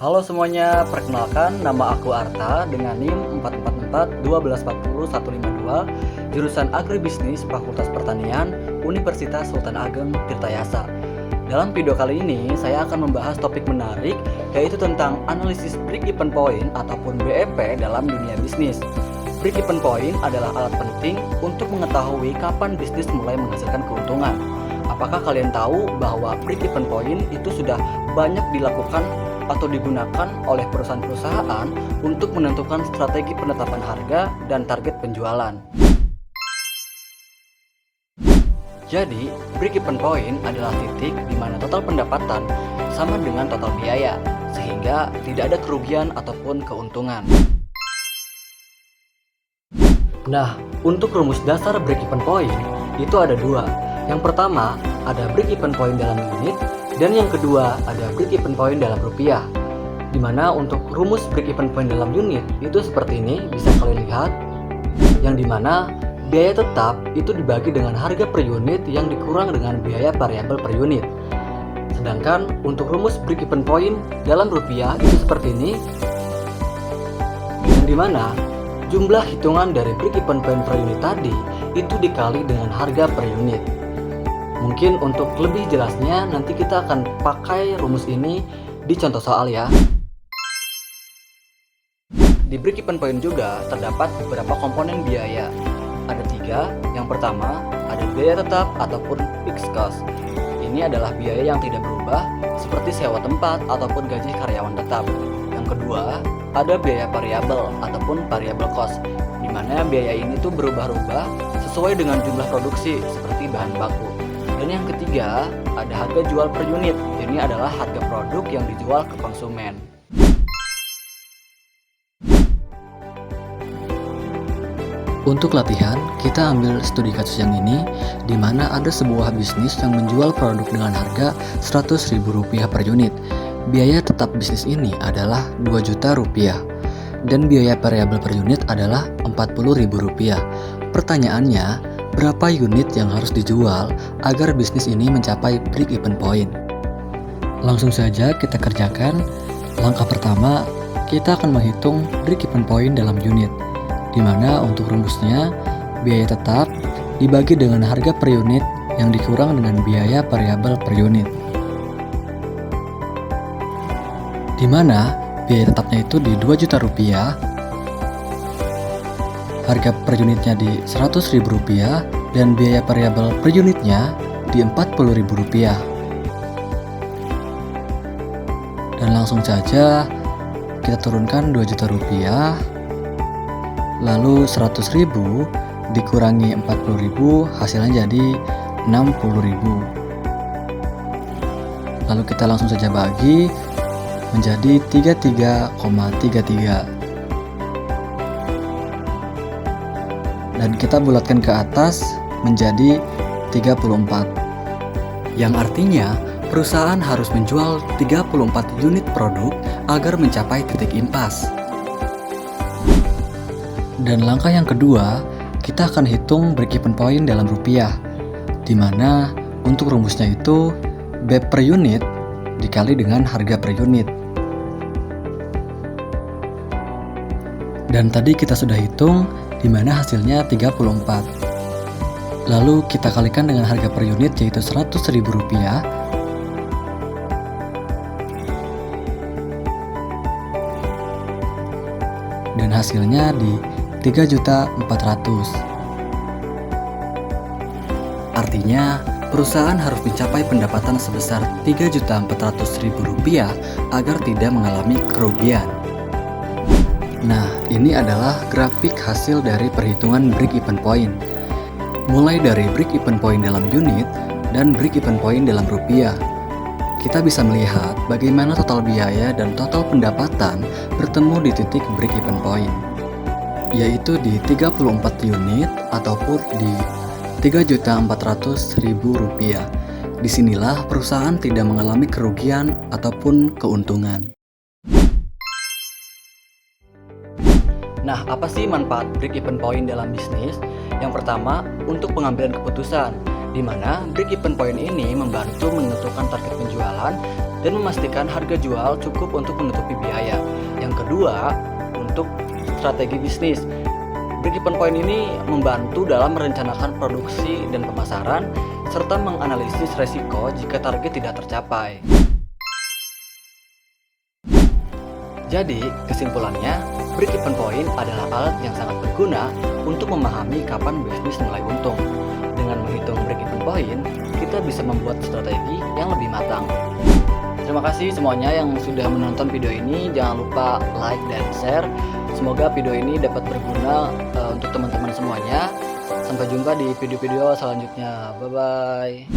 Halo semuanya, perkenalkan nama aku Arta dengan NIM 444-1240-152, jurusan Agribisnis Fakultas Pertanian, Universitas Sultan Ageng Tirtayasa. Dalam video kali ini, saya akan membahas topik menarik, yaitu tentang analisis break-even point ataupun BEP dalam dunia bisnis. Break-even point adalah alat penting untuk mengetahui kapan bisnis mulai menghasilkan keuntungan. Apakah kalian tahu bahwa break-even point itu sudah banyak dilakukan atau digunakan oleh perusahaan-perusahaan untuk menentukan strategi penetapan harga dan target penjualan. Jadi, break-even point adalah titik di mana total pendapatan sama dengan total biaya, sehingga tidak ada kerugian ataupun keuntungan. Nah, untuk rumus dasar break-even point itu ada dua. Yang pertama, ada break-even point dalam unit, dan yang kedua ada break-even point dalam rupiah. Dimana untuk rumus break-even point dalam unit itu seperti ini, bisa kalian lihat. Yang dimana biaya tetap itu dibagi dengan harga per unit yang dikurang dengan biaya variabel per unit. Sedangkan untuk rumus break-even point dalam rupiah itu seperti ini. Yang dimana jumlah hitungan dari break-even point per unit tadi itu dikali dengan harga per unit. Mungkin untuk lebih jelasnya nanti kita akan pakai rumus ini di contoh soal ya. Di break-even point juga terdapat beberapa komponen biaya. Ada 3. Yang pertama, ada biaya tetap ataupun fixed cost. Ini adalah biaya yang tidak berubah seperti sewa tempat ataupun gaji karyawan tetap. Yang kedua, ada biaya variabel ataupun variable cost, di mana biaya ini tuh berubah-ubah sesuai dengan jumlah produksi seperti bahan baku. Dan yang ketiga, ada harga jual per unit. Ini adalah harga produk yang dijual ke konsumen. Untuk latihan, kita ambil studi kasus yang ini, di mana ada sebuah bisnis yang menjual produk dengan harga Rp100.000 per unit. Biaya tetap bisnis ini adalah Rp2 juta, dan biaya variabel per unit adalah Rp40.000. Pertanyaannya, berapa unit yang harus dijual agar bisnis ini mencapai break-even point? Langsung saja kita kerjakan. Langkah pertama, kita akan menghitung break-even point dalam unit, di mana untuk rumusnya biaya tetap dibagi dengan harga per unit yang dikurang dengan biaya variabel per unit, di mana biaya tetapnya itu di Rp2 juta, harga per unitnya di Rp100.000, dan biaya variabel per unitnya di Rp40.000. Dan langsung saja kita turunkan Rp2 juta, lalu 100.000 dikurangi 40.000, hasilnya jadi 60.000. Lalu kita langsung saja bagi menjadi 33,33. Dan kita bulatkan ke atas menjadi 34. Yang artinya perusahaan harus menjual 34 unit produk agar mencapai titik impas. Dan langkah yang kedua, kita akan hitung break-even point dalam rupiah, di mana untuk rumusnya itu BEP per unit dikali dengan harga per unit. Dan tadi kita sudah hitung, di mana hasilnya 34. Lalu kita kalikan dengan harga per unit yaitu Rp100.000, dan hasilnya di Rp3.400.000. Artinya, perusahaan harus mencapai pendapatan sebesar Rp3.400.000 agar tidak mengalami kerugian. Nah, ini adalah grafik hasil dari perhitungan break-even point. Mulai dari break-even point dalam unit dan break-even point dalam rupiah. Kita bisa melihat bagaimana total biaya dan total pendapatan bertemu di titik break-even point, yaitu di 34 unit ataupun di Rp3.400.000. Disinilah perusahaan tidak mengalami kerugian ataupun keuntungan. Nah, apa sih manfaat break-even point dalam bisnis? Yang pertama, untuk pengambilan keputusan, di mana break-even point ini membantu menentukan target penjualan dan memastikan harga jual cukup untuk menutupi biaya. Yang kedua, untuk strategi bisnis. Break-even point ini membantu dalam merencanakan produksi dan pemasaran, serta menganalisis resiko jika target tidak tercapai. Jadi, kesimpulannya, break-even point adalah alat yang sangat berguna untuk memahami kapan bisnis mulai untung. Dengan menghitung break-even point, kita bisa membuat strategi yang lebih matang. Terima kasih semuanya yang sudah menonton video ini. Jangan lupa like dan share. Semoga video ini dapat berguna untuk teman-teman semuanya. Sampai jumpa di video-video selanjutnya. Bye-bye.